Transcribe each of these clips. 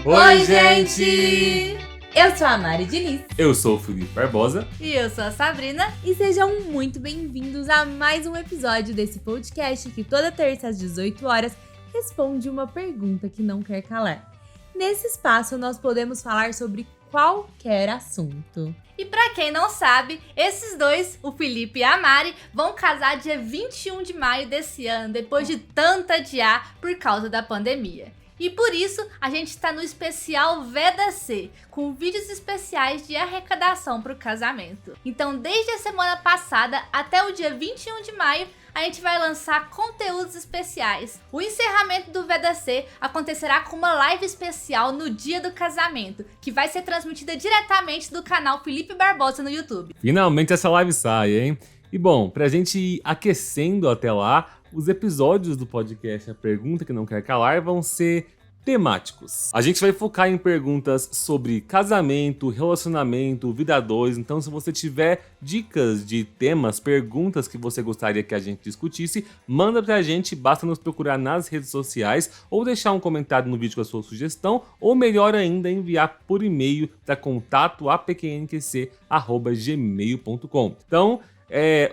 Oi, gente! Eu sou a Mari Diniz. Eu sou o Felipe Barbosa. E eu sou a Sabrina. E sejam muito bem-vindos a mais um episódio desse podcast que toda terça às 18 horas responde uma pergunta que não quer calar. Nesse espaço nós podemos falar sobre qualquer assunto. E pra quem não sabe, esses dois, o Felipe e a Mari, vão casar dia 21 de maio desse ano, depois de tanto adiar por causa da pandemia. E por isso, a gente está no especial VDC, com vídeos especiais de arrecadação para o casamento. Então, desde a semana passada até o dia 21 de maio, a gente vai lançar conteúdos especiais. O encerramento do VDC acontecerá com uma live especial no dia do casamento, que vai ser transmitida diretamente do canal Felipe Barbosa no YouTube. Finalmente essa live sai, hein? E bom, pra gente ir aquecendo até lá, os episódios do podcast A Pergunta Que Não Quer Calar vão ser temáticos. A gente vai focar em perguntas sobre casamento, relacionamento, vida a dois. Então, se você tiver dicas de temas, perguntas que você gostaria que a gente discutisse, manda pra gente, basta nos procurar nas redes sociais ou deixar um comentário no vídeo com a sua sugestão, ou melhor ainda, enviar por e-mail para contato@apqnqc@gmail.com. Então,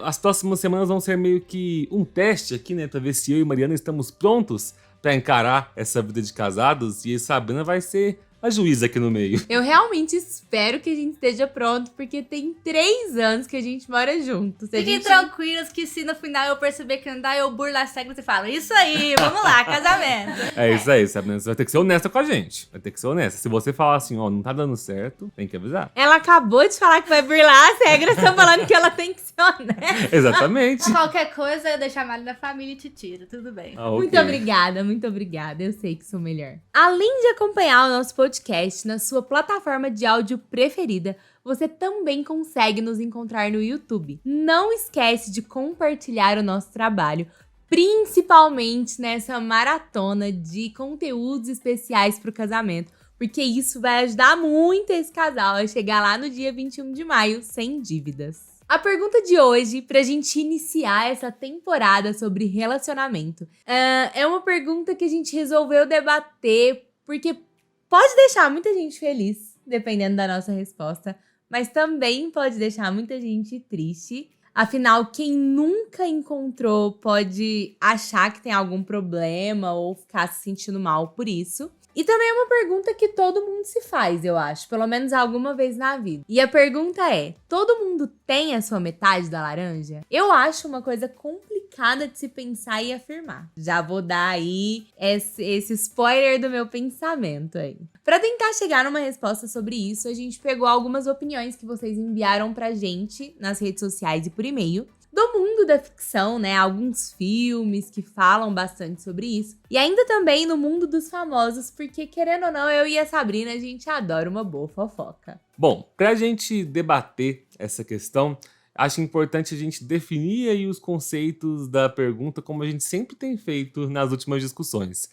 as próximas semanas vão ser meio que um teste aqui, né? Pra ver se eu e Mariana estamos prontos pra encarar essa vida de casados. E a Sabrina vai ser a juíza aqui no meio. Eu realmente espero que a gente esteja pronto, porque tem 3 anos que a gente mora juntos. Fiquem tranquilos que se no final eu perceber que não dá, eu burlo as regras e falo, isso aí, vamos lá, casamento. É isso aí, Sabrina. Você vai ter que ser honesta com a gente. Vai ter que ser honesta. Se você falar assim, ó, não tá dando certo, tem que avisar. Ela acabou de falar que vai burlar as regras, estão falando que ela tem que ser honesta. Exatamente. Qualquer coisa, eu deixo a Mari da família e te tiro, tudo bem. Ah, okay. Muito obrigada. Eu sei que sou melhor. Além de acompanhar o nosso podcast na sua plataforma de áudio preferida, você também consegue nos encontrar no YouTube. Não esquece de compartilhar o nosso trabalho, principalmente nessa maratona de conteúdos especiais para o casamento, porque isso vai ajudar muito esse casal a chegar lá no dia 21 de maio sem dívidas. A pergunta de hoje, pra gente iniciar essa temporada sobre relacionamento, é uma pergunta que a gente resolveu debater, porque pode deixar muita gente feliz, dependendo da nossa resposta, mas também pode deixar muita gente triste. Afinal, quem nunca encontrou pode achar que tem algum problema ou ficar se sentindo mal por isso. E também é uma pergunta que todo mundo se faz, eu acho, pelo menos alguma vez na vida. E a pergunta é, todo mundo tem a sua metade da laranja? Eu acho uma coisa complicada de se pensar e afirmar. Já vou dar aí esse spoiler do meu pensamento aí. Pra tentar chegar numa resposta sobre isso, a gente pegou algumas opiniões que vocês enviaram pra gente nas redes sociais e por e-mail, do mundo da ficção, né? Alguns filmes que falam bastante sobre isso. E ainda também no mundo dos famosos, porque querendo ou não, eu e a Sabrina, a gente adora uma boa fofoca. Bom, pra gente debater essa questão, acho importante a gente definir aí os conceitos da pergunta, como a gente sempre tem feito nas últimas discussões.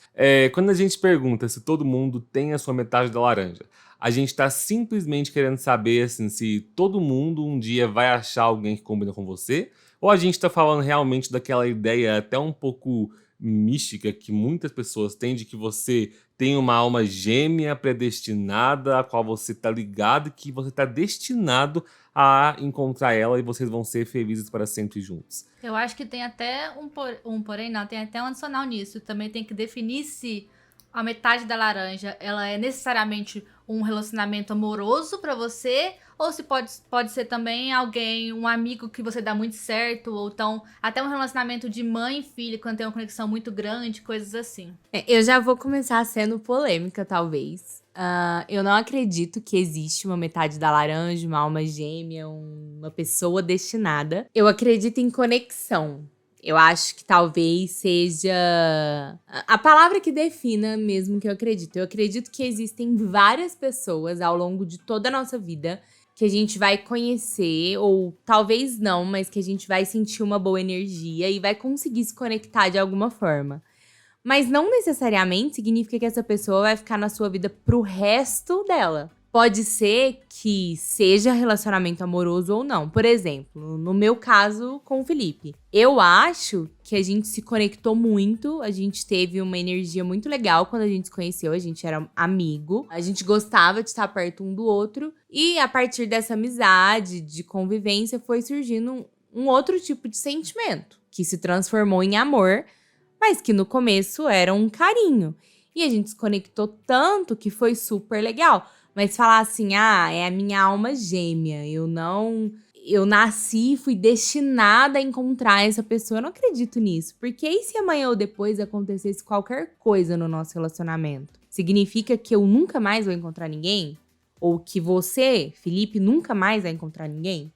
Quando a gente pergunta se todo mundo tem a sua metade da laranja, a gente tá simplesmente querendo saber assim, se todo mundo um dia vai achar alguém que combina com você, ou a gente tá falando realmente daquela ideia até um pouco mística que muitas pessoas têm de que você tem uma alma gêmea predestinada, a qual você tá ligado e que você tá destinado a encontrar ela e vocês vão ser felizes para sempre juntos. Eu acho que tem até tem até um adicional nisso. Também tem que definir se a metade da laranja, ela é necessariamente um relacionamento amoroso pra você, ou se pode ser também alguém, um amigo que você dá muito certo, ou então até um relacionamento de mãe e filho, quando tem uma conexão muito grande, coisas assim. Eu já vou começar sendo polêmica, talvez. Eu não acredito que existe uma metade da laranja, uma alma gêmea, uma pessoa destinada. Eu acredito em conexão. Eu acho que talvez seja a palavra que defina mesmo que eu acredito. Eu acredito que existem várias pessoas ao longo de toda a nossa vida que a gente vai conhecer, ou talvez não, mas que a gente vai sentir uma boa energia e vai conseguir se conectar de alguma forma. Mas não necessariamente significa que essa pessoa vai ficar na sua vida pro resto dela. Pode ser que seja relacionamento amoroso ou não. Por exemplo, no meu caso com o Felipe. Eu acho que a gente se conectou muito, a gente teve uma energia muito legal quando a gente se conheceu, a gente era amigo, a gente gostava de estar perto um do outro. E a partir dessa amizade, de convivência, foi surgindo um outro tipo de sentimento, que se transformou em amor, mas que no começo era um carinho. E a gente se conectou tanto que foi super legal. Mas falar assim, é a minha alma gêmea, eu nasci e fui destinada a encontrar essa pessoa, eu não acredito nisso. Porque e se amanhã ou depois acontecesse qualquer coisa no nosso relacionamento? Significa que eu nunca mais vou encontrar ninguém? Ou que você, Felipe, nunca mais vai encontrar ninguém?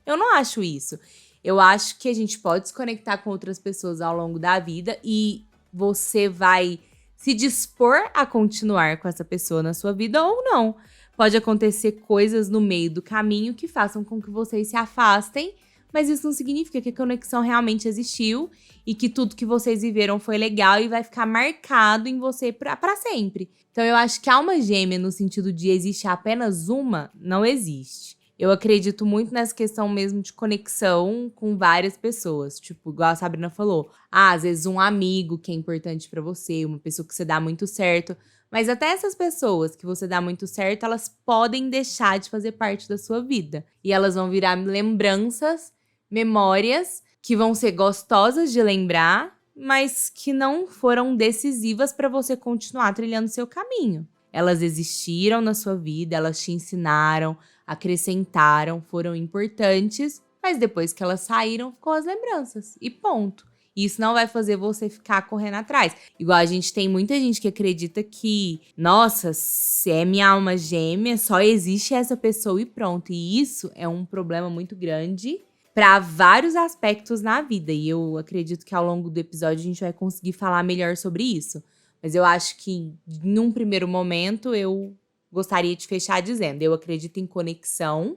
Eu não acho isso. Eu acho que a gente pode se conectar com outras pessoas ao longo da vida e você vai se dispor a continuar com essa pessoa na sua vida ou não. Pode acontecer coisas no meio do caminho que façam com que vocês se afastem, mas isso não significa que a conexão realmente existiu e que tudo que vocês viveram foi legal e vai ficar marcado em você pra sempre. Então eu acho que alma gêmea, no sentido de existe apenas uma, não existe. Eu acredito muito nessa questão mesmo de conexão com várias pessoas. Tipo, igual a Sabrina falou. Às vezes um amigo que é importante pra você, uma pessoa que você dá muito certo. Mas até essas pessoas que você dá muito certo, elas podem deixar de fazer parte da sua vida. E elas vão virar lembranças, memórias, que vão ser gostosas de lembrar, mas que não foram decisivas pra você continuar trilhando seu caminho. Elas existiram na sua vida, elas te ensinaram, acrescentaram, foram importantes, mas depois que elas saíram, ficou as lembranças. E ponto. Isso não vai fazer você ficar correndo atrás. Igual a gente tem muita gente que acredita que, nossa, se é minha alma gêmea, só existe essa pessoa e pronto. E isso é um problema muito grande para vários aspectos na vida. E eu acredito que ao longo do episódio a gente vai conseguir falar melhor sobre isso. Mas eu acho que, num primeiro momento, eu gostaria de fechar dizendo, eu acredito em conexão,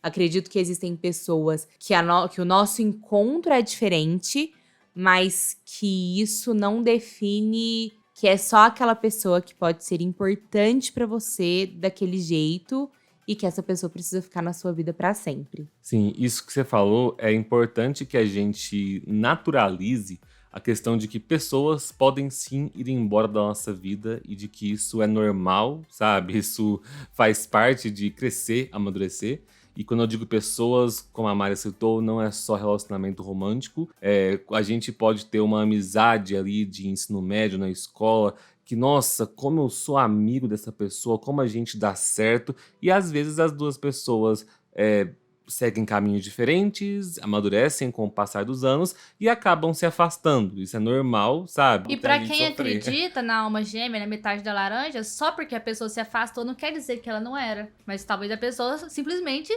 acredito que existem pessoas que o nosso encontro é diferente, mas que isso não define que é só aquela pessoa que pode ser importante pra você daquele jeito e que essa pessoa precisa ficar na sua vida pra sempre. Sim, isso que você falou é importante que a gente naturalize a questão de que pessoas podem sim ir embora da nossa vida e de que isso é normal, sabe? Isso faz parte de crescer, amadurecer. E quando eu digo pessoas, como a Mari citou, não é só relacionamento romântico. A gente pode ter uma amizade ali de ensino médio na escola, que, nossa, como eu sou amigo dessa pessoa, como a gente dá certo. E às vezes as duas pessoas seguem caminhos diferentes, amadurecem com o passar dos anos e acabam se afastando. Isso é normal, sabe? E pra Então, a gente quem sofrer. acredita na alma gêmea, na metade da laranja, só porque a pessoa se afastou não quer dizer que ela não era. Mas talvez a pessoa simplesmente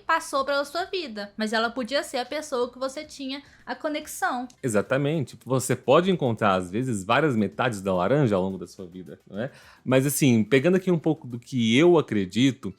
passou pela sua vida. Mas ela podia ser a pessoa que você tinha a conexão. Exatamente. Você pode encontrar, às vezes, várias metades da laranja ao longo da sua vida, não é? Mas, assim, pegando aqui um pouco do que eu acredito,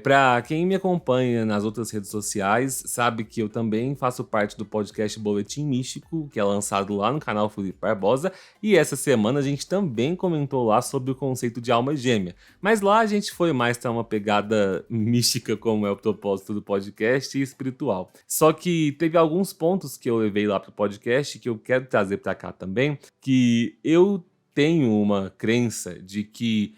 para quem me acompanha nas outras redes sociais, sabe que eu também faço parte do podcast Boletim Místico, que é lançado lá no canal Felipe Barbosa, e essa semana a gente também comentou lá sobre o conceito de alma gêmea. Mas lá a gente foi mais para uma pegada mística, como é o propósito do podcast, e espiritual. Só que teve alguns pontos que eu levei lá pro podcast que eu quero trazer para cá também, que eu tenho uma crença de que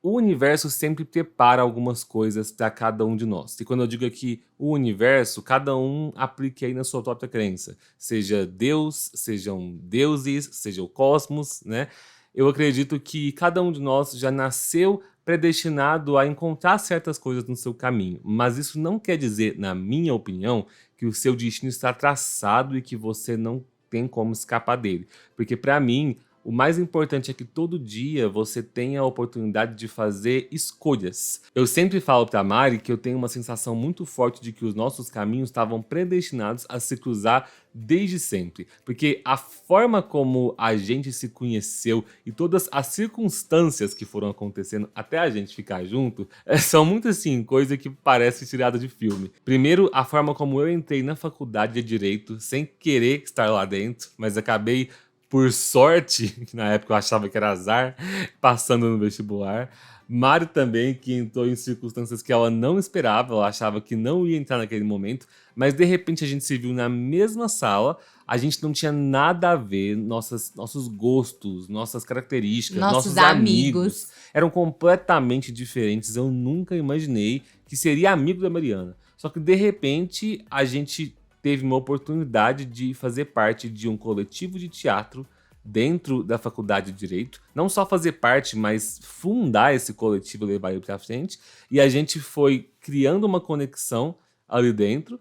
o universo sempre prepara algumas coisas para cada um de nós. E quando eu digo aqui o universo, cada um aplique aí na sua própria crença. Seja Deus, sejam deuses, seja o cosmos, né? Eu acredito que cada um de nós já nasceu predestinado a encontrar certas coisas no seu caminho. Mas isso não quer dizer, na minha opinião, que o seu destino está traçado e que você não tem como escapar dele. Porque para mim, o mais importante é que todo dia você tenha a oportunidade de fazer escolhas. Eu sempre falo pra Mari que eu tenho uma sensação muito forte de que os nossos caminhos estavam predestinados a se cruzar desde sempre. Porque a forma como a gente se conheceu e todas as circunstâncias que foram acontecendo até a gente ficar junto, são muito assim, coisa que parece tirada de filme. Primeiro, a forma como eu entrei na faculdade de Direito sem querer estar lá dentro, mas acabei por sorte, que na época eu achava que era azar, passando no vestibular. Mari também, que entrou em circunstâncias que ela não esperava, ela achava que não ia entrar naquele momento, mas de repente a gente se viu na mesma sala, a gente não tinha nada a ver, nossos gostos, nossas características, nossos amigos eram completamente diferentes. Eu nunca imaginei que seria amigo da Mariana. Só que de repente a gente teve uma oportunidade de fazer parte de um coletivo de teatro dentro da faculdade de Direito. Não só fazer parte, mas fundar esse coletivo e levar ele pra frente. E a gente foi criando uma conexão ali dentro.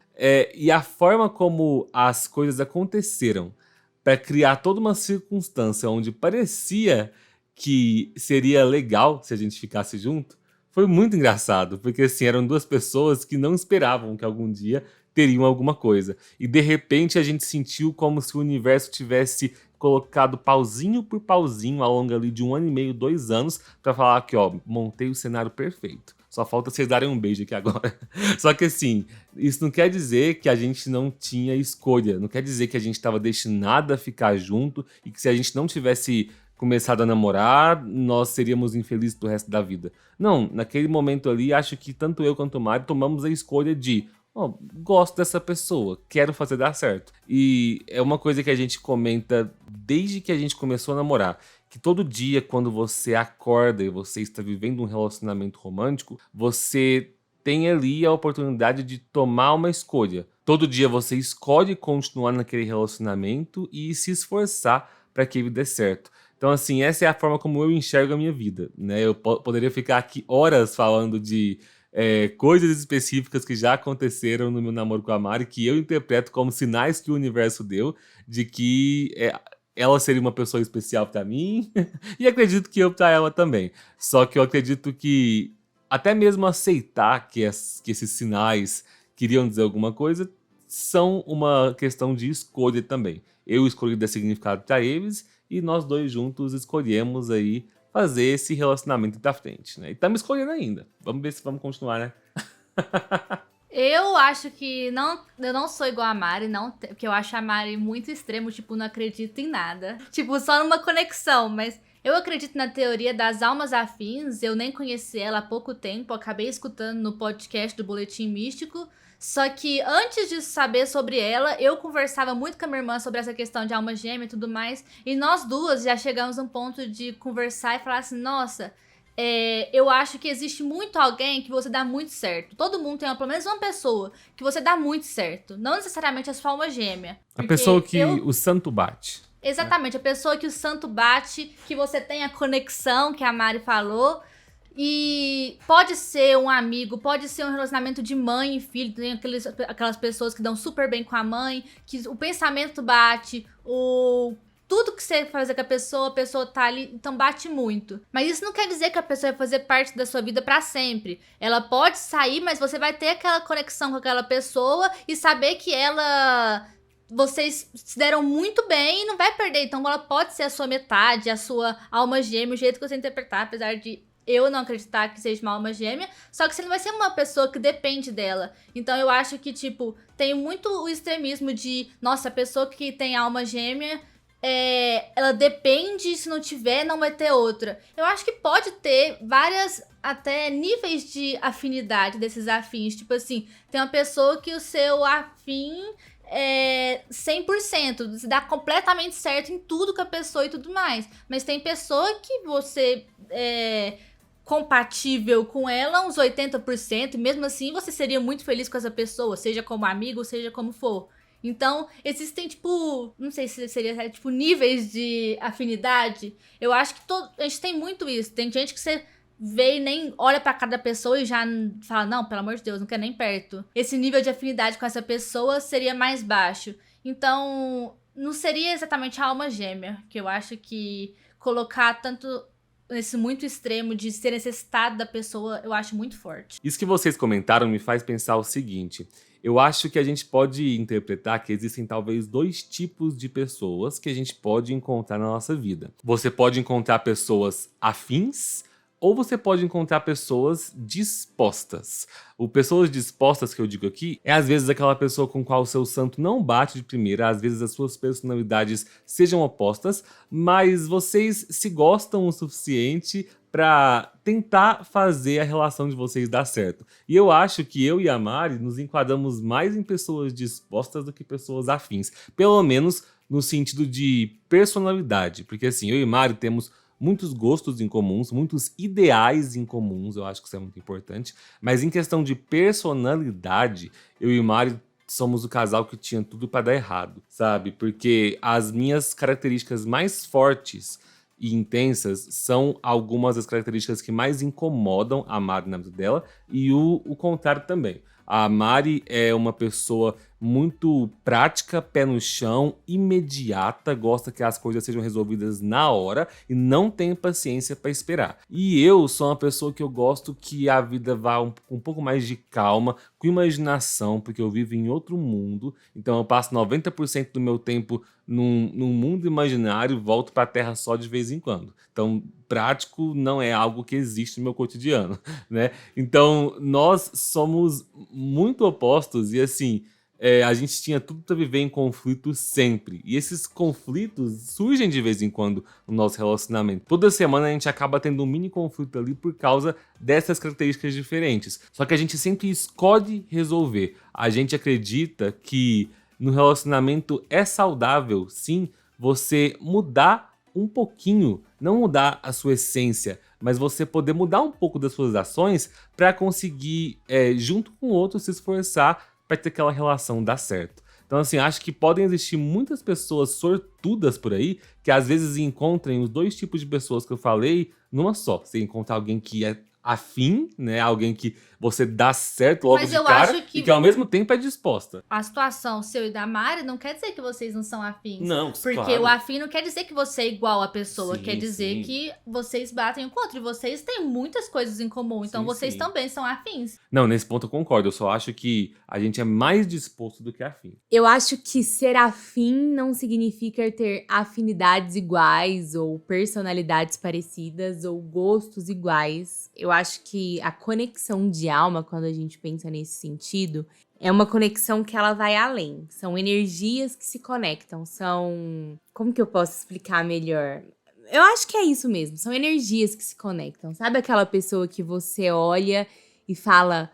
E a forma como as coisas aconteceram para criar toda uma circunstância onde parecia que seria legal se a gente ficasse junto, foi muito engraçado. Porque assim, eram duas pessoas que não esperavam que algum dia teriam alguma coisa. E de repente a gente sentiu como se o universo tivesse colocado pauzinho por pauzinho ao longo ali de 1 ano e meio, 2 anos, pra falar que, ó, montei o cenário perfeito. Só falta vocês darem um beijo aqui agora. Só que assim, isso não quer dizer que a gente não tinha escolha. Não quer dizer que a gente estava destinado a ficar junto e que se a gente não tivesse começado a namorar, nós seríamos infelizes pro resto da vida. Não, naquele momento ali, acho que tanto eu quanto o Mário tomamos a escolha de gosto dessa pessoa, quero fazer dar certo. E é uma coisa que a gente comenta desde que a gente começou a namorar, que todo dia quando você acorda e você está vivendo um relacionamento romântico, você tem ali a oportunidade de tomar uma escolha. Todo dia você escolhe continuar naquele relacionamento e se esforçar para que ele dê certo. Então, assim, essa é a forma como eu enxergo a minha vida, né? Eu poderia ficar aqui horas falando de coisas específicas que já aconteceram no meu namoro com a Mari, que eu interpreto como sinais que o universo deu de que ela seria uma pessoa especial pra mim e acredito que eu pra ela também. Só que eu acredito que até mesmo aceitar que esses sinais queriam dizer alguma coisa são uma questão de escolha também. Eu escolhi dar significado pra eles e nós dois juntos escolhemos aí fazer esse relacionamento pra frente, né? E estamos escolhendo ainda. Vamos ver se vamos continuar, né? Eu acho que eu não sou igual a Mari, não, porque eu acho a Mari muito extremo, tipo, não acredito em nada. Tipo, só numa conexão, mas eu acredito na teoria das almas afins, eu nem conheci ela há pouco tempo, acabei escutando no podcast do Boletim Místico, só que antes de saber sobre ela, eu conversava muito com a minha irmã sobre essa questão de alma gêmea e tudo mais, e nós duas já chegamos a um ponto de conversar e falar assim, nossa, eu acho que existe muito alguém que você dá muito certo. Todo mundo tem pelo menos uma pessoa que você dá muito certo, não necessariamente a sua alma gêmea. A pessoa que o santo bate. Exatamente, a pessoa que o santo bate, que você tem a conexão que a Mari falou. E pode ser um amigo, pode ser um relacionamento de mãe e filho. Tem aquelas pessoas que dão super bem com a mãe, que o pensamento bate, tudo que você fazer com a pessoa tá ali, então bate muito. Mas isso não quer dizer que a pessoa vai fazer parte da sua vida pra sempre. Ela pode sair, mas você vai ter aquela conexão com aquela pessoa e saber que vocês se deram muito bem e não vai perder. Então ela pode ser a sua metade, a sua alma gêmea, o jeito que você interpretar, apesar de eu não acreditar que seja uma alma gêmea, só que você não vai ser uma pessoa que depende dela. Então eu acho que, tipo, tem muito o extremismo de, nossa, a pessoa que tem alma gêmea, ela depende, se não tiver, não vai ter outra. Eu acho que pode ter várias, até níveis de afinidade desses afins. Tipo assim, tem uma pessoa que o seu afim 100%, você dá completamente certo em tudo com a pessoa e tudo mais. Mas tem pessoa que você compatível com ela uns 80%, e mesmo assim você seria muito feliz com essa pessoa, seja como amigo, seja como for. Então, existem, tipo, não sei se seria, tipo, níveis de afinidade. Eu acho que a gente tem muito isso. Tem gente que você vê e nem olha pra cada pessoa e já fala, não, pelo amor de Deus, não quer nem perto. Esse nível de afinidade com essa pessoa seria mais baixo. Então, não seria exatamente a alma gêmea, que eu acho que colocar tanto nesse muito extremo de ser necessitado da pessoa, eu acho muito forte. Isso que vocês comentaram me faz pensar o seguinte: eu acho que a gente pode interpretar que existem talvez 2 tipos de pessoas que a gente pode encontrar na nossa vida. Você pode encontrar pessoas afins ou você pode encontrar pessoas dispostas. O pessoas dispostas que eu digo aqui é às vezes aquela pessoa com qual o seu santo não bate de primeira, às vezes as suas personalidades sejam opostas, mas vocês se gostam o suficiente para tentar fazer a relação de vocês dar certo. E eu acho que eu e a Mari nos enquadramos mais em pessoas dispostas do que pessoas afins. Pelo menos no sentido de personalidade. Porque assim, eu e Mari temos muitos gostos em comuns, muitos ideais em comuns, eu acho que isso é muito importante. Mas em questão de personalidade, eu e Mari somos o casal que tinha tudo para dar errado, sabe? Porque as minhas características mais fortes e intensas são algumas das características que mais incomodam a Mari na vida dela e o contrário também. A Mari é uma pessoa muito prática, pé no chão, imediata, gosta que as coisas sejam resolvidas na hora e não tem paciência para esperar. E eu sou uma pessoa que eu gosto que a vida vá um pouco mais de calma, com imaginação, porque eu vivo em outro mundo, então eu passo 90% do meu tempo num mundo imaginário e volto para a Terra só de vez em quando. Então, prático não é algo que existe no meu cotidiano, né? Então, nós somos muito opostos e assim, a gente tinha tudo para viver em conflito sempre. E esses conflitos surgem de vez em quando no nosso relacionamento. Toda semana a gente acaba tendo um mini conflito ali por causa dessas características diferentes. Só que a gente sempre escolhe resolver. A gente acredita que no relacionamento é saudável, sim, você mudar um pouquinho, não mudar a sua essência, mas você poder mudar um pouco das suas ações para conseguir, junto com o outro, se esforçar para ter aquela relação dar certo. Então, assim, acho que podem existir muitas pessoas sortudas por aí que às vezes encontrem os dois tipos de pessoas que eu falei numa só. Você encontra alguém que é afim, né? Alguém que você dá certo logo Mas de eu cara acho que e que ao mesmo tempo é disposta. a situação seu e da Mari não quer dizer que vocês não são afins. Não, Porque claro. o afim não quer dizer que você é igual à pessoa. Sim, Quer dizer sim. que vocês batem um com o outro. E vocês têm muitas coisas em comum. Então Sim, vocês sim. também são afins. Não, nesse ponto eu concordo. Eu só acho que a gente é mais disposto do que afim. Eu acho que ser afim não significa ter afinidades iguais, ou personalidades parecidas, ou gostos iguais. Eu acho que a conexão de alma, quando a gente pensa nesse sentido, é uma conexão que ela vai além. São energias que se conectam, são... Como que eu posso explicar melhor? Eu acho que é isso mesmo, são energias que se conectam. Sabe aquela pessoa que você olha e fala,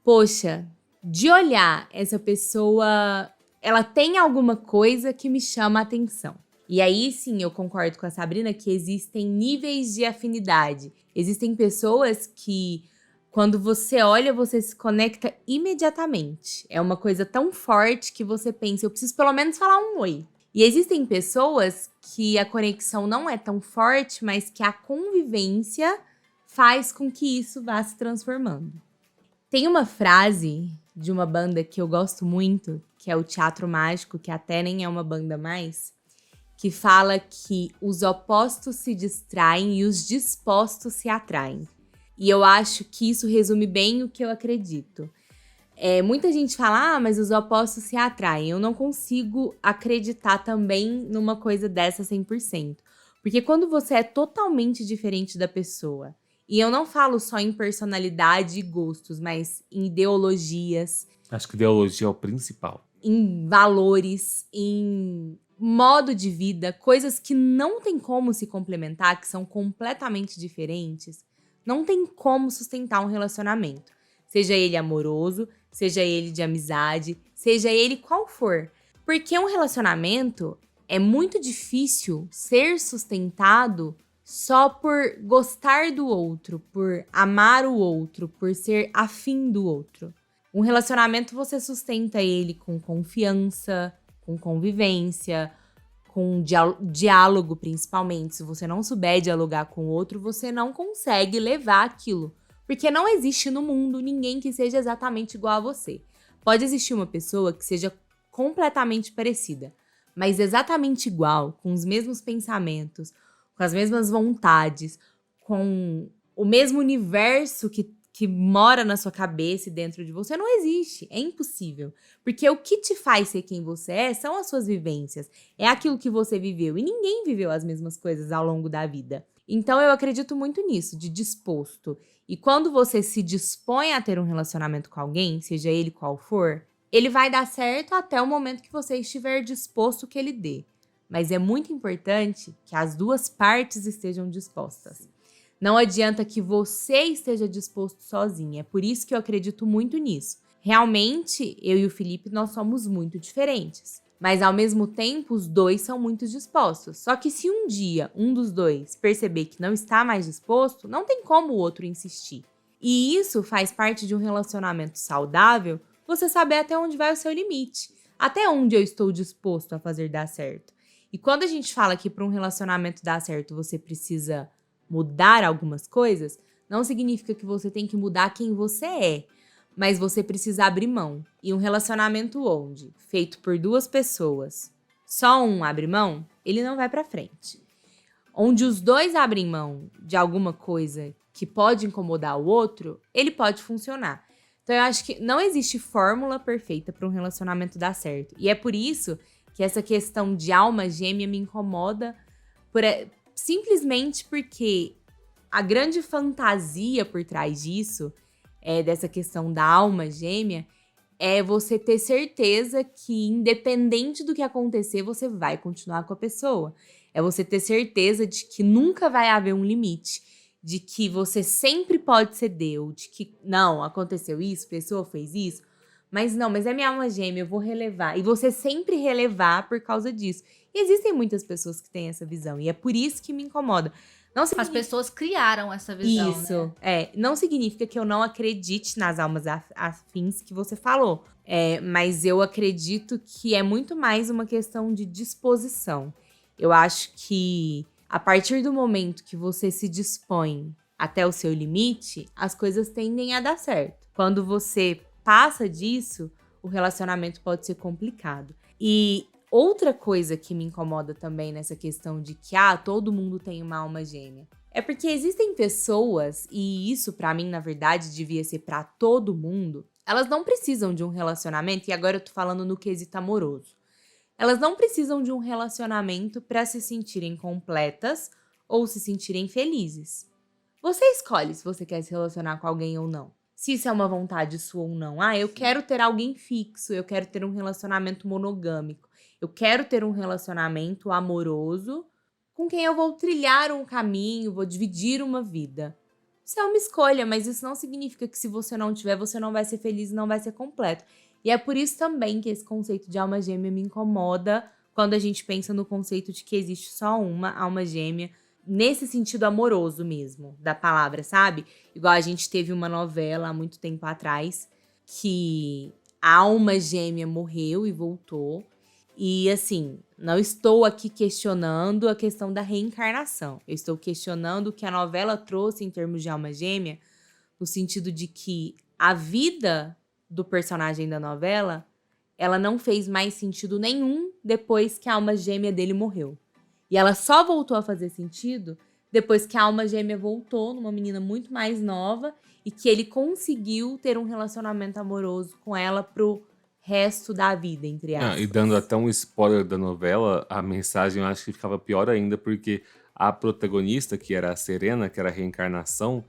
poxa, de olhar, essa pessoa, ela tem alguma coisa que me chama a atenção. E aí, sim, eu concordo com a Sabrina que existem níveis de afinidade. Existem pessoas que, quando você olha, você se conecta imediatamente. É uma coisa tão forte que você pensa, eu preciso pelo menos falar um oi. E existem pessoas que a conexão não é tão forte, mas que a convivência faz com que isso vá se transformando. Tem uma frase de uma banda que eu gosto muito, que é o Teatro Mágico, que até nem é uma banda mais, que fala que os opostos se distraem e os dispostos se atraem. E eu acho que isso resume bem o que eu acredito. Muita gente fala, mas os opostos se atraem. Eu não consigo acreditar também numa coisa dessa 100%. Porque quando você é totalmente diferente da pessoa, e eu não falo só em personalidade e gostos, mas em ideologias, Acho que ideologia é o principal. em valores, em modo de vida, coisas que não tem como se complementar, que são completamente diferentes, não tem como sustentar um relacionamento. Seja ele amoroso, seja ele de amizade, seja ele qual for. Porque um relacionamento é muito difícil ser sustentado só por gostar do outro, por amar o outro, por ser afim do outro. Um relacionamento você sustenta ele com confiança, com convivência, com diálogo principalmente. Se você não souber dialogar com o outro, você não consegue levar aquilo. Porque não existe no mundo ninguém que seja exatamente igual a você. Pode existir uma pessoa que seja completamente parecida, mas exatamente igual, com os mesmos pensamentos, com as mesmas vontades, com o mesmo universo que que mora na sua cabeça e dentro de você, não existe. É impossível. Porque o que te faz ser quem você é são as suas vivências. É aquilo que você viveu. E ninguém viveu as mesmas coisas ao longo da vida. Então, eu acredito muito nisso, de disposto. E quando você se dispõe a ter um relacionamento com alguém, seja ele qual for, ele vai dar certo até o momento que você estiver disposto que ele dê. Mas é muito importante que as duas partes estejam dispostas. Não adianta que você esteja disposto sozinho. É por isso que eu acredito muito nisso. Realmente, eu e o Felipe, nós somos muito diferentes. Mas, ao mesmo tempo, os dois são muito dispostos. Só que se um dia um dos dois perceber que não está mais disposto, não tem como o outro insistir. E isso faz parte de um relacionamento saudável, você saber até onde vai o seu limite. Até onde eu estou disposto a fazer dar certo. E quando a gente fala que para um relacionamento dar certo você precisa mudar algumas coisas, não significa que você tem que mudar quem você é. Mas você precisa abrir mão. E um relacionamento onde, feito por duas pessoas, só um abre mão, ele não vai pra frente. Onde os dois abrem mão de alguma coisa que pode incomodar o outro, ele pode funcionar. Então eu acho que não existe fórmula perfeita para um relacionamento dar certo. E é por isso que essa questão de alma gêmea me incomoda, simplesmente porque a grande fantasia por trás disso, dessa questão da alma gêmea, é você ter certeza que, independente do que acontecer, você vai continuar com a pessoa. É você ter certeza de que nunca vai haver um limite, de que você sempre pode ceder, ou de que, não, aconteceu isso, a pessoa fez isso, mas é minha alma gêmea, eu vou relevar. E você sempre relevar por causa disso. E existem muitas pessoas que têm essa visão, e é por isso que me incomoda. Não significa... As pessoas criaram essa visão, isso, né? Não significa que eu não acredite nas almas afins que você falou. Mas eu acredito que é muito mais uma questão de disposição. Eu acho que a partir do momento que você se dispõe até o seu limite, as coisas tendem a dar certo. Quando você passa disso, o relacionamento pode ser complicado. E outra coisa que me incomoda também nessa questão de que todo mundo tem uma alma gêmea, é porque existem pessoas, e isso pra mim, na verdade, devia ser pra todo mundo, elas não precisam de um relacionamento, e agora eu tô falando no quesito amoroso. Elas não precisam de um relacionamento pra se sentirem completas ou se sentirem felizes. Você escolhe se você quer se relacionar com alguém ou não. Se isso é uma vontade sua ou não. Eu quero ter alguém fixo, eu quero ter um relacionamento monogâmico. Eu quero ter um relacionamento amoroso com quem eu vou trilhar um caminho, vou dividir uma vida. Isso é uma escolha, mas isso não significa que se você não tiver, você não vai ser feliz e não vai ser completo. E é por isso também que esse conceito de alma gêmea me incomoda quando a gente pensa no conceito de que existe só uma alma gêmea, nesse sentido amoroso mesmo, da palavra, sabe? Igual a gente teve uma novela há muito tempo atrás, que a alma gêmea morreu e voltou. E assim, não estou aqui questionando a questão da reencarnação. Eu estou questionando o que a novela trouxe em termos de alma gêmea, no sentido de que a vida do personagem da novela, ela não fez mais sentido nenhum depois que a alma gêmea dele morreu. E ela só voltou a fazer sentido depois que a alma gêmea voltou numa menina muito mais nova e que ele conseguiu ter um relacionamento amoroso com ela pro resto da vida, entre aspas. E dando até um spoiler da novela, a mensagem eu acho que ficava pior ainda, porque a protagonista, que era a Serena, que era a reencarnação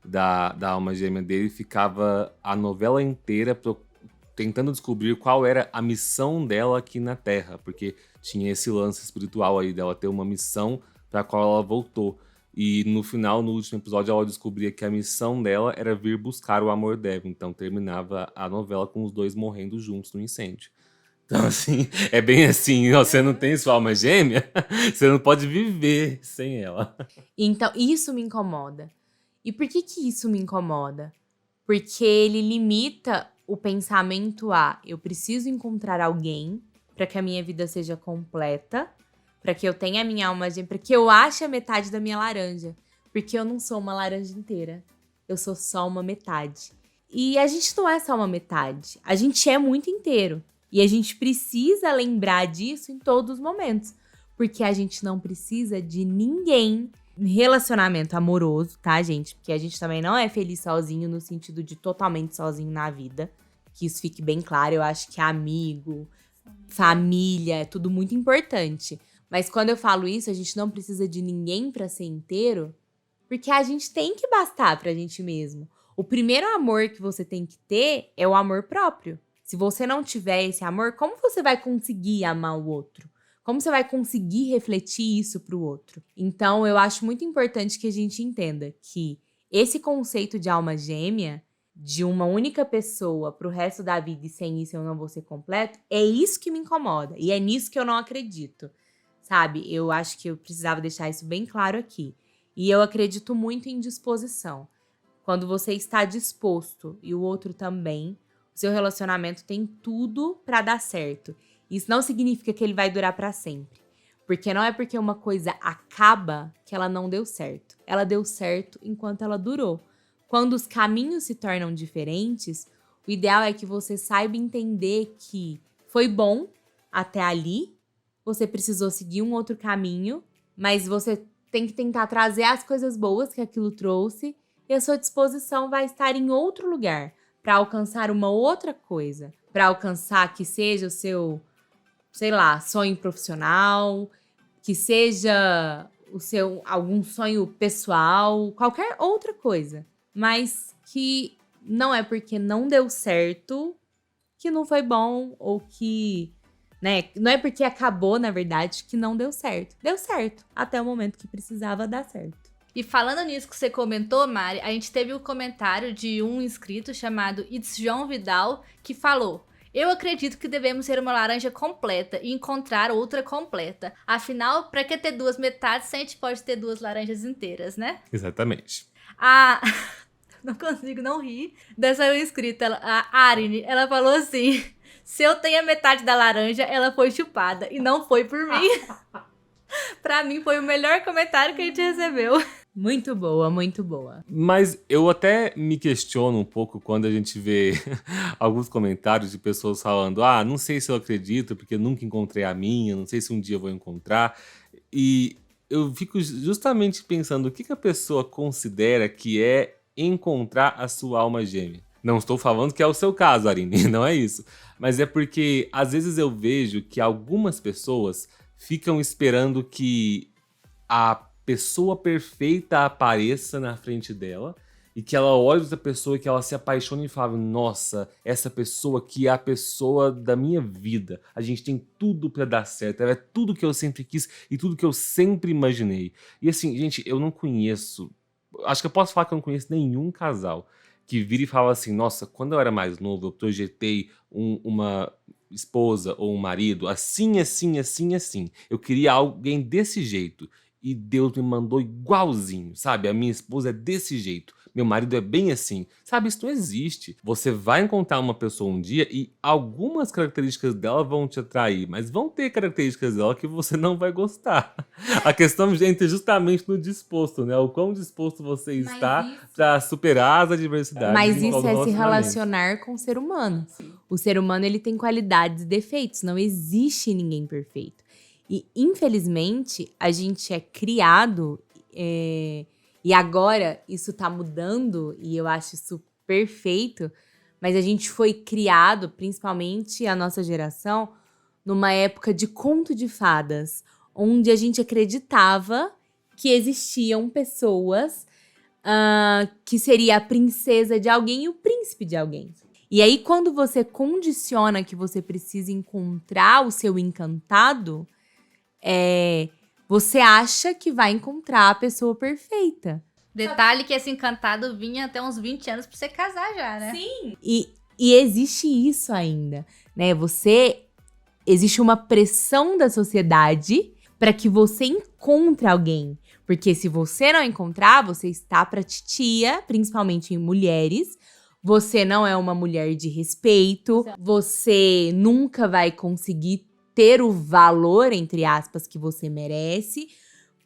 da alma gêmea dele, ficava a novela inteira tentando descobrir qual era a missão dela aqui na Terra, porque tinha esse lance espiritual aí dela ter uma missão para a qual ela voltou. E no final, no último episódio, ela descobria que a missão dela era vir buscar o amor dela. Então terminava a novela com os dois morrendo juntos no incêndio. Então, assim, é bem assim, você não tem sua alma gêmea, você não pode viver sem ela. Então, isso me incomoda. E por que isso me incomoda? Porque ele limita o pensamento a eu preciso encontrar alguém para que a minha vida seja completa, para que eu tenha a minha alma gêmea, para que eu ache a metade da minha laranja. Porque eu não sou uma laranja inteira. Eu sou só uma metade. E a gente não é só uma metade. A gente é muito inteiro. E a gente precisa lembrar disso em todos os momentos. Porque a gente não precisa de ninguém, relacionamento amoroso, tá, gente? Porque a gente também não é feliz sozinho no sentido de totalmente sozinho na vida. Que isso fique bem claro. Eu acho que amigo, família, é tudo muito importante. Mas quando eu falo isso, a gente não precisa de ninguém pra ser inteiro, porque a gente tem que bastar pra gente mesmo. O primeiro amor que você tem que ter é o amor próprio. Se você não tiver esse amor, como você vai conseguir amar o outro? Como você vai conseguir refletir isso pro outro? Então, eu acho muito importante que a gente entenda que esse conceito de alma gêmea, de uma única pessoa pro resto da vida e sem isso eu não vou ser completo, é isso que me incomoda. E é nisso que eu não acredito, sabe? Eu acho que eu precisava deixar isso bem claro aqui. E eu acredito muito em disposição. Quando você está disposto e o outro também, o seu relacionamento tem tudo pra dar certo. Isso não significa que ele vai durar pra sempre. Porque não é porque uma coisa acaba que ela não deu certo. Ela deu certo enquanto ela durou. Quando os caminhos se tornam diferentes, o ideal é que você saiba entender que foi bom até ali, você precisou seguir um outro caminho, mas você tem que tentar trazer as coisas boas que aquilo trouxe e a sua disposição vai estar em outro lugar para alcançar uma outra coisa, para alcançar que seja o seu, sei lá, sonho profissional, que seja o seu algum sonho pessoal, qualquer outra coisa, mas que não é porque não deu certo que não foi bom ou que, né, não é porque acabou, na verdade, que não deu certo. Deu certo até o momento que precisava dar certo. E falando nisso que você comentou, Mari, a gente teve o comentário de um inscrito chamado It's João Vidal, que falou: eu acredito que devemos ser uma laranja completa e encontrar outra completa. Afinal, pra que ter duas metades se a gente pode ter duas laranjas inteiras, né? Exatamente. Não consigo não rir dessa inscrita. A Arine, ela falou assim: se eu tenho a metade da laranja, ela foi chupada. E não foi por mim. Pra mim, foi o melhor comentário que a gente recebeu. Muito boa, muito boa. Mas eu até me questiono um pouco quando a gente vê alguns comentários de pessoas falando: ah, não sei se eu acredito porque nunca encontrei a minha, não sei se um dia eu vou encontrar. E eu fico justamente pensando o que a pessoa considera que é encontrar a sua alma gêmea. Não estou falando que é o seu caso, Arine, não é isso. Mas é porque às vezes eu vejo que algumas pessoas ficam esperando que a pessoa perfeita apareça na frente dela e que ela olhe outra pessoa e que ela se apaixone e fale: nossa, essa pessoa aqui é a pessoa da minha vida. A gente tem tudo pra dar certo. Ela é tudo que eu sempre quis e tudo que eu sempre imaginei. E assim, gente, eu não conheço... Acho que eu posso falar que eu não conheço nenhum casal que vira e fala assim: nossa, quando eu era mais novo, eu projetei uma esposa ou um marido assim, assim, assim, assim. Eu queria alguém desse jeito. E Deus me mandou igualzinho, sabe? A minha esposa é desse jeito. Meu marido é bem assim. Sabe, isso não existe. Você vai encontrar uma pessoa um dia e algumas características dela vão te atrair, mas vão ter características dela que você não vai gostar. A questão entra justamente no disposto, né? O quão disposto você está para superar as adversidades. Mas isso é se relacionar com o ser humano. O ser humano, ele tem qualidades e defeitos. Não existe ninguém perfeito. E, infelizmente, a gente é criado, e agora isso tá mudando, e eu acho isso perfeito, mas a gente foi criado, principalmente a nossa geração, numa época de conto de fadas, onde a gente acreditava que existiam pessoas que seria a princesa de alguém e o príncipe de alguém. E aí, quando você condiciona que você precisa encontrar o seu encantado, você acha que vai encontrar a pessoa perfeita. Detalhe que esse encantado vinha até uns 20 anos pra você casar já, né? Sim. E existe isso ainda, né? Existe uma pressão da sociedade para que você encontre alguém. Porque se você não encontrar, você está pra titia, principalmente em mulheres. Você não é uma mulher de respeito. Você nunca vai conseguir ter o valor, entre aspas, que você merece,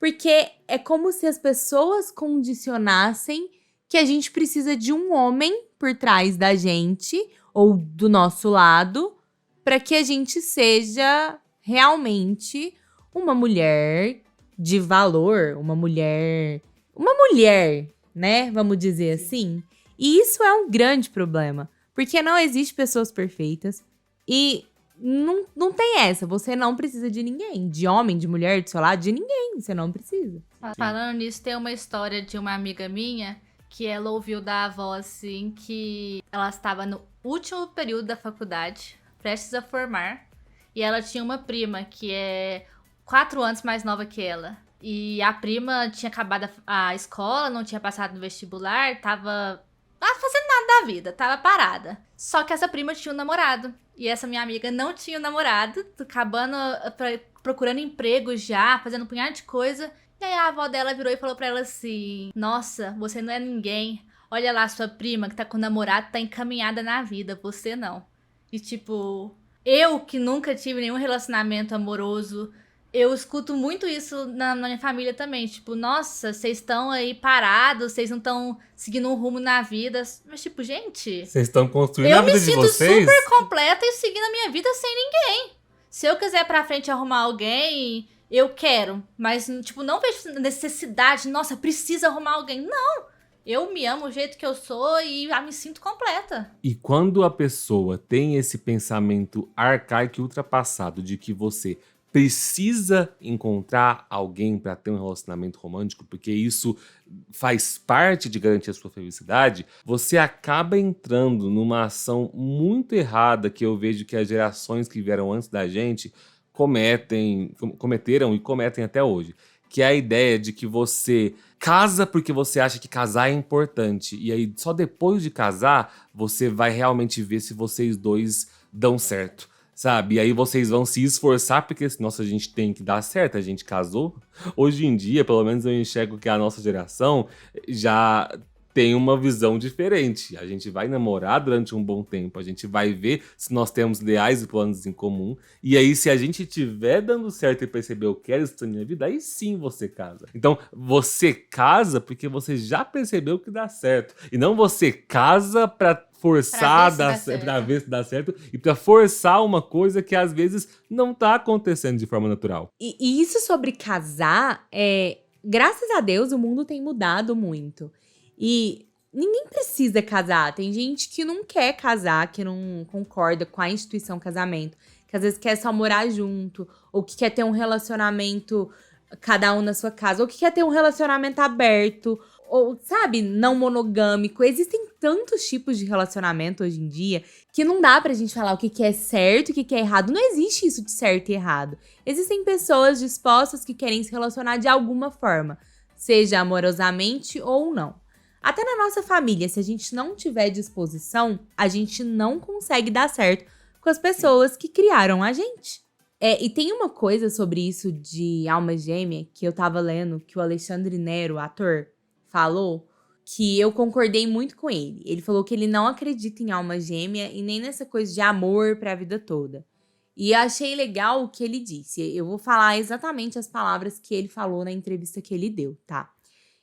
porque é como se as pessoas condicionassem que a gente precisa de um homem por trás da gente, ou do nosso lado, para que a gente seja realmente uma mulher de valor, uma mulher, né? Vamos dizer assim. E isso é um grande problema, porque não existe pessoas perfeitas e não tem essa. Você não precisa de ninguém, de homem, de mulher, do seu lado, de ninguém. Você não precisa. Falando nisso, tem uma história de uma amiga minha que ela ouviu da avó assim que ela estava no último período da faculdade, prestes a formar, e ela tinha uma prima que é 4 anos mais nova que ela. E a prima tinha acabado a escola, não tinha passado no vestibular, tava fazendo nada da vida, tava parada. Só que essa prima tinha um namorado. E essa minha amiga não tinha um namorado, acabando procurando emprego já, fazendo um punhado de coisa. E aí a avó dela virou e falou pra ela assim: nossa, você não é ninguém. Olha lá, sua prima que tá com o namorado tá encaminhada na vida, você não. E tipo, eu que nunca tive nenhum relacionamento amoroso, eu escuto muito isso na minha família também. Tipo, nossa, vocês estão aí parados, vocês não estão seguindo um rumo na vida. Mas tipo, gente, Vocês estão construindo eu a vida me de sinto vocês? super completa e seguindo a minha vida sem ninguém. Se eu quiser pra frente arrumar alguém, eu quero. Mas, tipo, não vejo necessidade, nossa, precisa arrumar alguém. Não! Eu me amo do jeito que eu sou e me sinto completa. E quando a pessoa tem esse pensamento arcaico e ultrapassado de que você precisa encontrar alguém para ter um relacionamento romântico, porque isso faz parte de garantir a sua felicidade, você acaba entrando numa ação muito errada que eu vejo que as gerações que vieram antes da gente cometeram e cometem até hoje. Que é a ideia de que você casa porque você acha que casar é importante. E aí, só depois de casar, você vai realmente ver se vocês dois dão certo. Sabe? E aí vocês vão se esforçar porque, nossa, a gente tem que dar certo, a gente casou. Hoje em dia, pelo menos eu enxergo que a nossa geração já tem uma visão diferente. A gente vai namorar durante um bom tempo, a gente vai ver se nós temos ideais e planos em comum. E aí, se a gente estiver dando certo e perceber eu quero isso na minha vida, aí sim você casa. Então, você casa porque você já percebeu que dá certo. E não você casa pra forçar, pra ver se dá certo, e pra forçar uma coisa que às vezes não tá acontecendo de forma natural. E isso sobre casar, graças a Deus, o mundo tem mudado muito. E ninguém precisa casar. Tem gente que não quer casar, que não concorda com a instituição casamento, que às vezes quer só morar junto, ou que quer ter um relacionamento, cada um na sua casa, ou que quer ter um relacionamento aberto, ou, sabe, não monogâmico. Existem tantos tipos de relacionamento hoje em dia que não dá pra gente falar o que é certo e o que é errado. Não existe isso de certo e errado. Existem pessoas dispostas que querem se relacionar de alguma forma, seja amorosamente ou não. Até na nossa família, se a gente não tiver disposição, a gente não consegue dar certo com as pessoas que criaram a gente. E tem uma coisa sobre isso de alma gêmea que eu tava lendo, que o Alexandre Nero, ator, falou, que eu concordei muito com ele. Ele falou que ele não acredita em alma gêmea e nem nessa coisa de amor pra vida toda. E eu achei legal o que ele disse. Eu vou falar exatamente as palavras que ele falou na entrevista que ele deu, tá?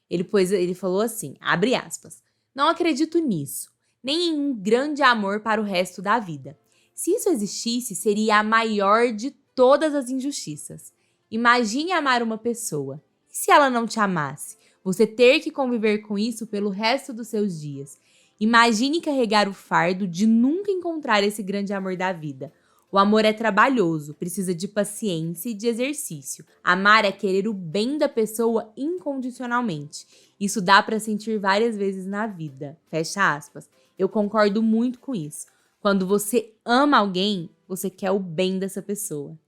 Ele falou assim, abre aspas, não acredito nisso, nem em um grande amor para o resto da vida. Se isso existisse, seria a maior de todas as injustiças. Imagine amar uma pessoa. E se ela não te amasse? Você ter que conviver com isso pelo resto dos seus dias. Imagine carregar o fardo de nunca encontrar esse grande amor da vida. O amor é trabalhoso, precisa de paciência e de exercício. Amar é querer o bem da pessoa incondicionalmente. Isso dá pra sentir várias vezes na vida. Fecha aspas. Eu concordo muito com isso. Quando você ama alguém, você quer o bem dessa pessoa.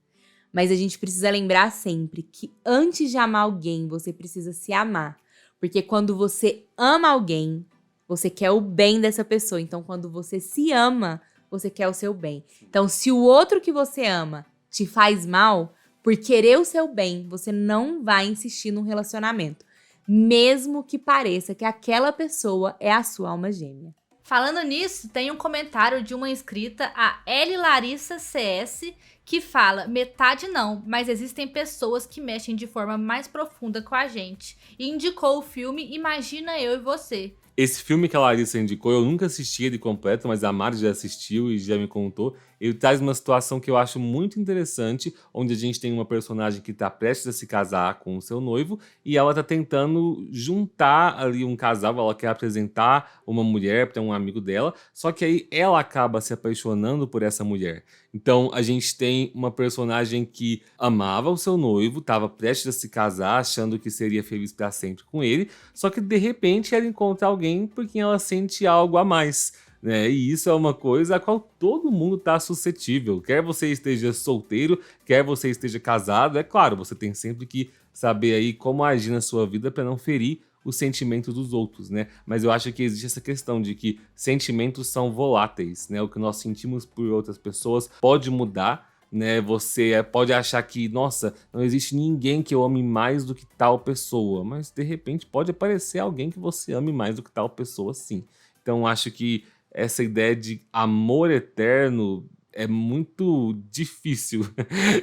Mas a gente precisa lembrar sempre que antes de amar alguém, você precisa se amar. Porque quando você ama alguém, você quer o bem dessa pessoa. Então, quando você se ama, você quer o seu bem. Então, se o outro que você ama te faz mal, por querer o seu bem, você não vai insistir num relacionamento. Mesmo que pareça que aquela pessoa é a sua alma gêmea. Falando nisso, tem um comentário de uma inscrita, a L. Larissa CS, que fala, metade não, mas existem pessoas que mexem de forma mais profunda com a gente. E indicou o filme Imagina Eu e Você. Esse filme que a Larissa indicou, eu nunca assisti ele completo, mas a Mari já assistiu e já me contou. Ele traz uma situação que eu acho muito interessante, onde a gente tem uma personagem que está prestes a se casar com o seu noivo e ela está tentando juntar ali um casal, ela quer apresentar uma mulher para um amigo dela, só que aí ela acaba se apaixonando por essa mulher. Então a gente tem uma personagem que amava o seu noivo, estava prestes a se casar, achando que seria feliz para sempre com ele, só que de repente ela encontra alguém por quem ela sente algo a mais. Né? E isso é uma coisa a qual todo mundo está suscetível. Quer você esteja solteiro, quer você esteja casado, é claro, você tem sempre que saber aí como agir na sua vida para não ferir os sentimentos dos outros, né? Mas eu acho que existe essa questão de que sentimentos são voláteis, né? O que nós sentimos por outras pessoas pode mudar, né? Você pode achar que, nossa, não existe ninguém que eu ame mais do que tal pessoa, mas de repente pode aparecer alguém que você ame mais do que tal pessoa, sim. Então acho que essa ideia de amor eterno é muito difícil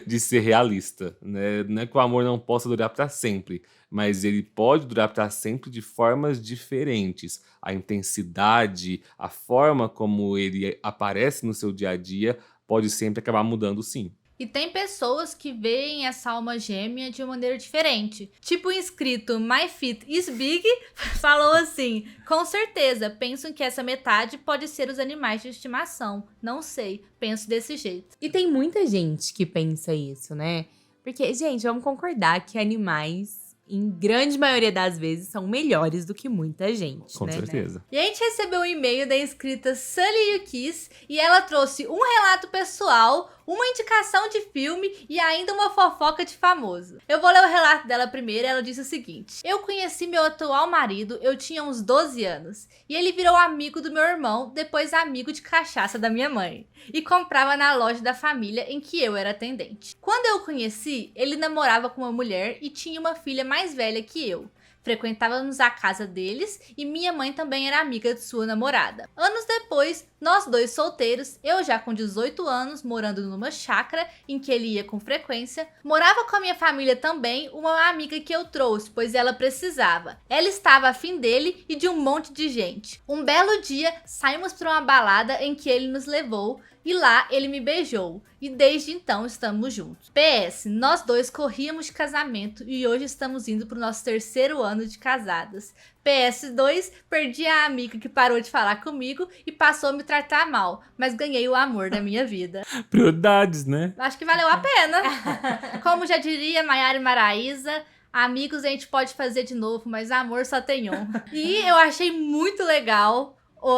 de ser realista, né? Não é que o amor não possa durar para sempre, mas ele pode durar para sempre de formas diferentes. A intensidade, a forma como ele aparece no seu dia a dia pode sempre acabar mudando, sim. E tem pessoas que veem essa alma gêmea de uma maneira diferente. Tipo o inscrito My Fit is Big falou assim: com certeza, penso que essa metade pode ser os animais de estimação. Não sei, penso desse jeito. E tem muita gente que pensa isso, né? Porque, gente, vamos concordar que animais, em grande maioria das vezes, são melhores do que muita gente, Com né? certeza. E a gente recebeu um e-mail da inscrita Sully Yukis e ela trouxe um relato pessoal, uma indicação de filme e ainda uma fofoca de famoso. Eu vou ler o relato dela primeiro. Ela disse o seguinte: eu conheci meu atual marido, eu tinha uns 12 anos, e ele virou amigo do meu irmão, depois amigo de cachaça da minha mãe, e comprava na loja da família em que eu era atendente. Quando eu o conheci, ele namorava com uma mulher e tinha uma filha mais velha que eu. Frequentávamos a casa deles e minha mãe também era amiga de sua namorada. Anos depois, nós dois solteiros, eu já com 18 anos, morando numa chácara em que ele ia com frequência, morava com a minha família também uma amiga que eu trouxe, pois ela precisava. Ela estava afim dele e de um monte de gente. Um belo dia, saímos para uma balada em que ele nos levou, e lá ele me beijou, e desde então estamos juntos. PS, nós dois corríamos de casamento e hoje estamos indo pro nosso 3º ano de casadas. PS2, perdi a amiga que parou de falar comigo e passou a me tratar mal, mas ganhei o amor da minha vida. Prioridades, né? Acho que valeu a pena. Como já diria Maiara e Maraísa, amigos a gente pode fazer de novo, mas amor só tem um. E eu achei muito legal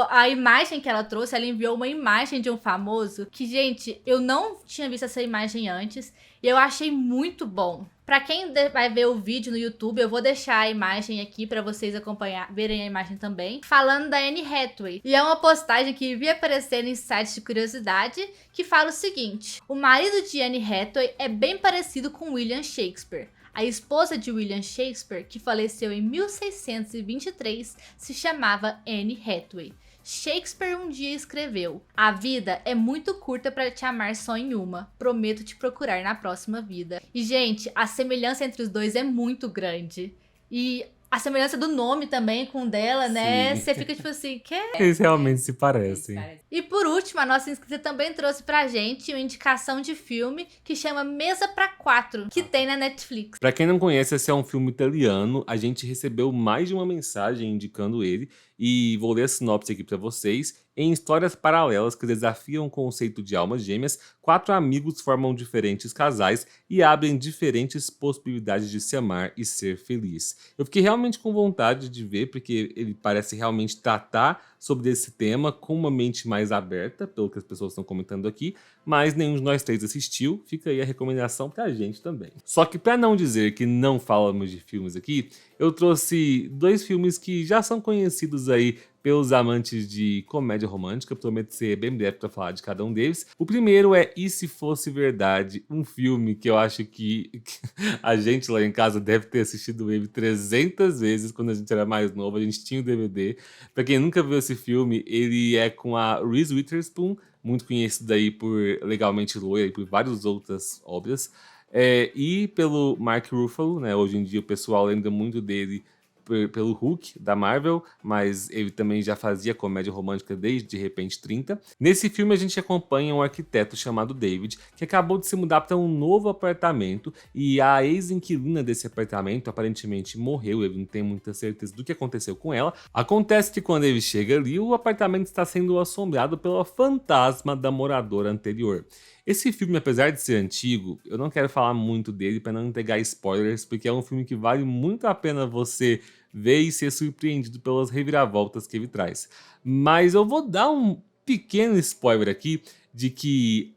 a imagem que ela trouxe. Ela enviou uma imagem de um famoso que, gente, eu não tinha visto essa imagem antes e eu achei muito bom. Pra quem vai ver o vídeo no YouTube, eu vou deixar a imagem aqui pra vocês verem a imagem também, falando da Anne Hathaway. E é uma postagem que vi aparecer em sites de curiosidade, que fala o seguinte: o marido de Anne Hathaway é bem parecido com William Shakespeare. A esposa de William Shakespeare, que faleceu em 1623, se chamava Anne Hathaway. Shakespeare um dia escreveu: a vida é muito curta para te amar só em uma. Prometo te procurar na próxima vida. E, gente, a semelhança entre os dois é muito grande. E a semelhança do nome também com o dela, né? Sim. Você fica tipo assim, que? Eles realmente se parecem. E por último, a nossa inscrita também trouxe pra gente uma indicação de filme que chama Mesa pra 4, que tem na Netflix. Pra quem não conhece, esse é um filme italiano. A gente recebeu mais de uma mensagem indicando ele e vou ler a sinopse aqui pra vocês. Em histórias paralelas que desafiam o conceito de almas gêmeas, 4 amigos formam diferentes casais e abrem diferentes possibilidades de se amar e ser feliz. Eu fiquei realmente com vontade de ver, porque ele parece realmente tratar sobre esse tema com uma mente mais aberta, pelo que as pessoas estão comentando aqui, mas nenhum de nós 3 assistiu, fica aí a recomendação pra gente também. Só que pra não dizer que não falamos de filmes aqui, eu trouxe 2 filmes que já são conhecidos aí pelos amantes de comédia romântica. Prometo ser bem breve para falar de cada um deles. O primeiro é E Se Fosse Verdade, um filme que eu acho que a gente lá em casa deve ter assistido ele 300 vezes quando a gente era mais novo. A gente tinha o DVD. Para quem nunca viu esse filme, ele é com a Reese Witherspoon, muito conhecida aí por Legalmente Loira e por várias outras obras. E pelo Mark Ruffalo, né? Hoje em dia o pessoal lembra muito dele pelo Hulk, da Marvel, mas ele também já fazia comédia romântica desde De Repente 30. Nesse filme a gente acompanha um arquiteto chamado David, que acabou de se mudar para um novo apartamento, e a ex-inquilina desse apartamento aparentemente morreu, ele não tem muita certeza do que aconteceu com ela. Acontece que quando ele chega ali, o apartamento está sendo assombrado pelo fantasma da moradora anterior. Esse filme, apesar de ser antigo, eu não quero falar muito dele para não entregar spoilers, porque é um filme que vale muito a pena você ver e ser surpreendido pelas reviravoltas que ele traz. Mas eu vou dar um pequeno spoiler aqui de que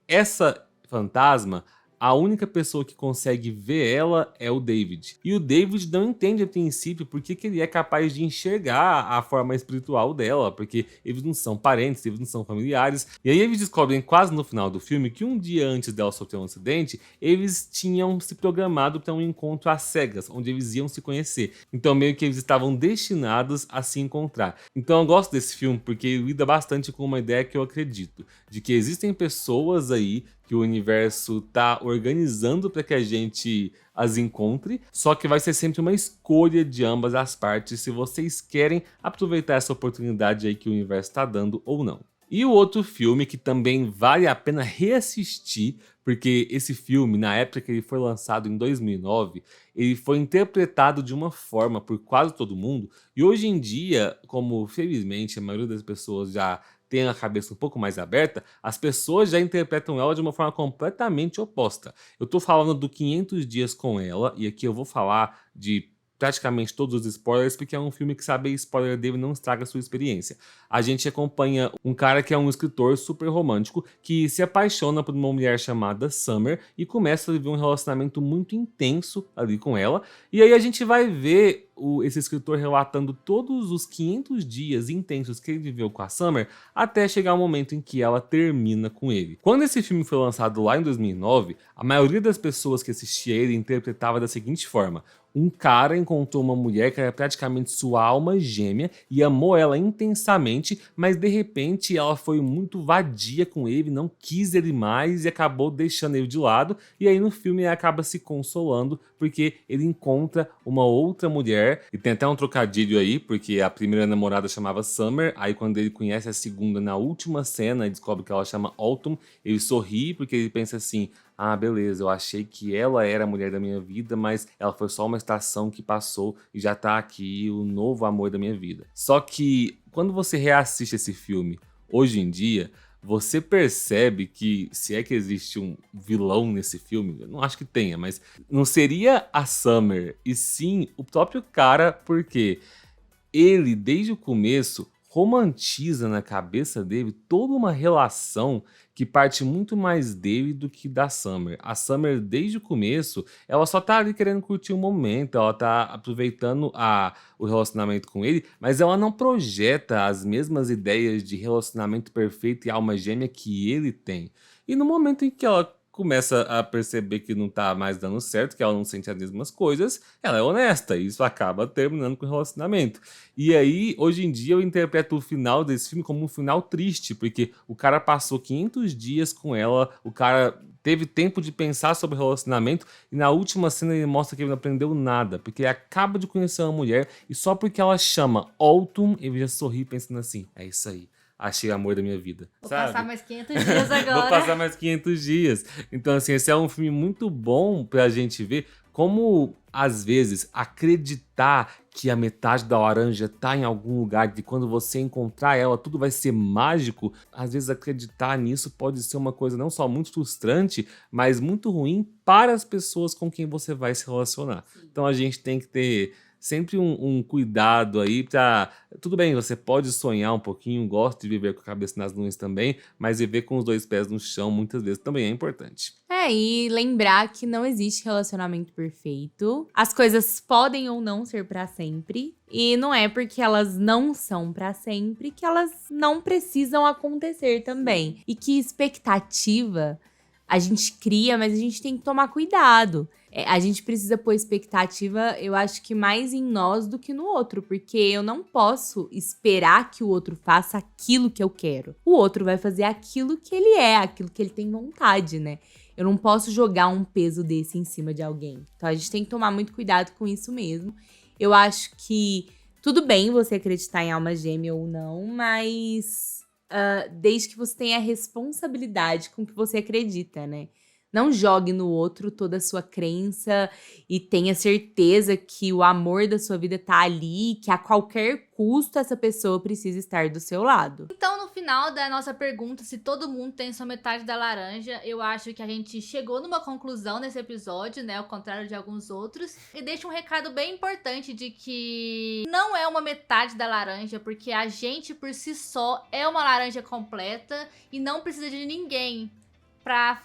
essa fantasma, a única pessoa que consegue ver ela é o David. E o David não entende a princípio por que ele é capaz de enxergar a forma espiritual dela, porque eles não são parentes, eles não são familiares. E aí eles descobrem quase no final do filme que um dia antes dela sofrer um acidente, eles tinham se programado para um encontro às cegas, onde eles iam se conhecer. Então meio que eles estavam destinados a se encontrar. Então eu gosto desse filme porque ele lida bastante com uma ideia que eu acredito, de que existem pessoas aí que o universo tá organizando para que a gente as encontre, só que vai ser sempre uma escolha de ambas as partes se vocês querem aproveitar essa oportunidade aí que o universo está dando ou não. E o outro filme que também vale a pena reassistir, porque esse filme, na época que ele foi lançado em 2009, ele foi interpretado de uma forma por quase todo mundo, e hoje em dia, como felizmente a maioria das pessoas já tem a cabeça um pouco mais aberta, as pessoas já interpretam ela de uma forma completamente oposta. Eu tô falando do 500 Dias com Ela, e aqui eu vou falar de praticamente todos os spoilers, porque é um filme que saber spoiler dele não estraga a sua experiência. A gente acompanha um cara que é um escritor super romântico, que se apaixona por uma mulher chamada Summer, e começa a viver um relacionamento muito intenso ali com ela, e aí a gente vai ver esse escritor relatando todos os 500 dias intensos que ele viveu com a Summer, até chegar o momento em que ela termina com ele. Quando esse filme foi lançado lá em 2009, a maioria das pessoas que assistia ele interpretava da seguinte forma: um cara encontrou uma mulher que era praticamente sua alma gêmea e amou ela intensamente, mas de repente ela foi muito vadia com ele, não quis ele mais e acabou deixando ele de lado. E aí no filme ele acaba se consolando porque ele encontra uma outra mulher, e tem até um trocadilho aí, porque a primeira namorada chamava Summer, aí quando ele conhece a segunda na última cena e descobre que ela chama Autumn, ele sorri porque ele pensa assim: ah, beleza, eu achei que ela era a mulher da minha vida, mas ela foi só uma estação que passou e já tá aqui o novo amor da minha vida. Só que quando você reassiste esse filme hoje em dia, você percebe que, se é que existe um vilão nesse filme, eu não acho que tenha, mas não seria a Summer, e sim o próprio cara, porque ele, desde o começo, romantiza na cabeça dele toda uma relação que parte muito mais dele do que da Summer. A Summer, desde o começo, ela só tá ali querendo curtir o momento, ela tá aproveitando o relacionamento com ele, mas ela não projeta as mesmas ideias de relacionamento perfeito e alma gêmea que ele tem. E no momento em que ela começa a perceber que não tá mais dando certo, que ela não sente as mesmas coisas, ela é honesta, e isso acaba terminando com o relacionamento. E aí, hoje em dia, eu interpreto o final desse filme como um final triste, porque o cara passou 500 dias com ela, o cara teve tempo de pensar sobre o relacionamento, e na última cena ele mostra que ele não aprendeu nada, porque ele acaba de conhecer uma mulher, e só porque ela chama Autumn, ele já sorri pensando assim: é isso aí, achei o amor da minha vida. Vou sabe? passar mais 500 dias agora. Vou passar mais 500 dias. Então, assim, esse é um filme muito bom pra gente ver como, às vezes, acreditar que a metade da laranja tá em algum lugar, que quando você encontrar ela, tudo vai ser mágico. Às vezes, acreditar nisso pode ser uma coisa não só muito frustrante, mas muito ruim para as pessoas com quem você vai se relacionar. Então, a gente tem que ter sempre um cuidado aí pra... Tudo bem, você pode sonhar um pouquinho, gosta de viver com a cabeça nas nuvens também, mas viver com os dois pés no chão muitas vezes também é importante. E lembrar que não existe relacionamento perfeito. As coisas podem ou não ser pra sempre. E não é porque elas não são pra sempre que elas não precisam acontecer também. E que expectativa a gente cria, mas a gente tem que tomar cuidado. A gente precisa pôr expectativa, eu acho que mais em nós do que no outro, porque eu não posso esperar que o outro faça aquilo que eu quero. O outro vai fazer aquilo que ele é, aquilo que ele tem vontade, né? Eu não posso jogar um peso desse em cima de alguém. Então a gente tem que tomar muito cuidado com isso mesmo. Eu acho que tudo bem você acreditar em alma gêmea ou não, mas desde que você tenha responsabilidade com o que você acredita, né? Não jogue no outro toda a sua crença e tenha certeza que o amor da sua vida tá ali, que a qualquer custo essa pessoa precisa estar do seu lado. Então, no final da nossa pergunta, se todo mundo tem sua metade da laranja, eu acho que a gente chegou numa conclusão nesse episódio, né? Ao contrário de alguns outros. E deixa um recado bem importante de que não é uma metade da laranja, porque a gente por si só é uma laranja completa e não precisa de ninguém pra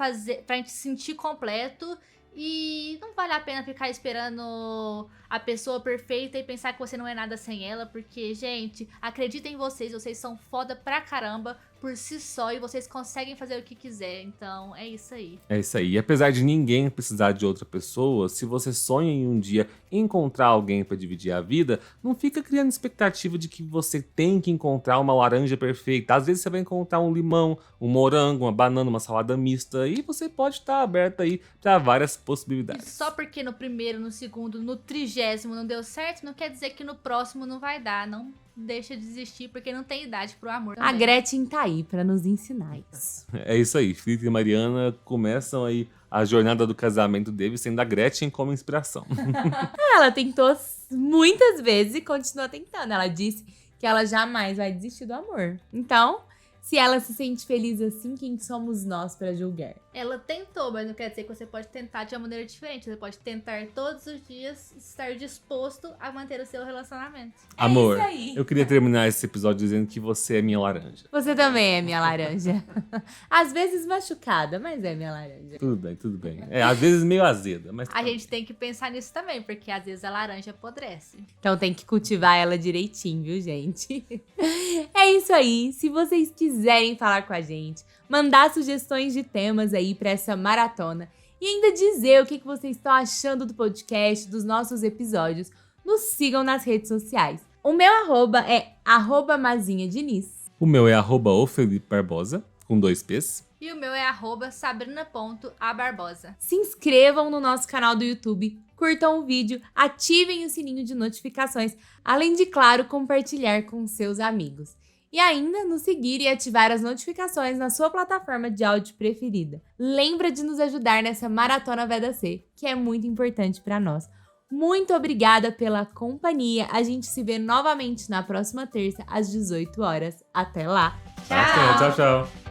gente se sentir completo. E não vale a pena ficar esperando a pessoa perfeita e pensar que você não é nada sem ela, porque, gente, acreditem em vocês são foda pra caramba por si só e vocês conseguem fazer o que quiser. Então, é isso aí. É isso aí. E apesar de ninguém precisar de outra pessoa, se você sonha em um dia encontrar alguém pra dividir a vida, não fica criando expectativa de que você tem que encontrar uma laranja perfeita. Às vezes você vai encontrar um limão, um morango, uma banana, uma salada mista, e você pode estar aberto aí pra várias possibilidades. E só porque no primeiro, no segundo, no 30º não deu certo, não quer dizer que no próximo não vai dar. Não deixa de desistir, porque não tem idade pro amor também. A Gretchen tá aí pra nos ensinar isso. É isso aí. Felipe e Mariana começam aí a jornada do casamento deles sendo a Gretchen como inspiração. Ela tentou muitas vezes e continua tentando. Ela disse que ela jamais vai desistir do amor. Então, se ela se sente feliz assim, quem somos nós pra julgar? Ela tentou, mas não quer dizer que você pode tentar de uma maneira diferente. Você pode tentar todos os dias estar disposto a manter o seu relacionamento. Amor, isso aí. eu queria terminar esse episódio dizendo que você é minha laranja. Você também é minha laranja. Às vezes machucada, mas é minha laranja. Tudo bem, tudo bem. É, às vezes meio azeda, mas... A gente tem que pensar nisso também, porque às vezes a laranja apodrece. Então tem que cultivar ela direitinho, viu, gente? É isso aí. Se vocês quiserem falar com a gente, mandar sugestões de temas aí pra essa maratona e ainda dizer o que vocês estão achando do podcast, dos nossos episódios, nos sigam nas redes sociais. O meu arroba é @mazinhadiniz. O meu é @ofelipebarbosa, com 2 P's. E o meu é @sabrina.abarbosa. Se inscrevam no nosso canal do YouTube, curtam o vídeo, ativem o sininho de notificações, além de, claro, compartilhar com seus amigos. E ainda nos seguir e ativar as notificações na sua plataforma de áudio preferida. Lembra de nos ajudar nessa maratona VDC, que é muito importante para nós. Muito obrigada pela companhia. A gente se vê novamente na próxima terça, às 18 horas. Até lá! Tchau, tchau.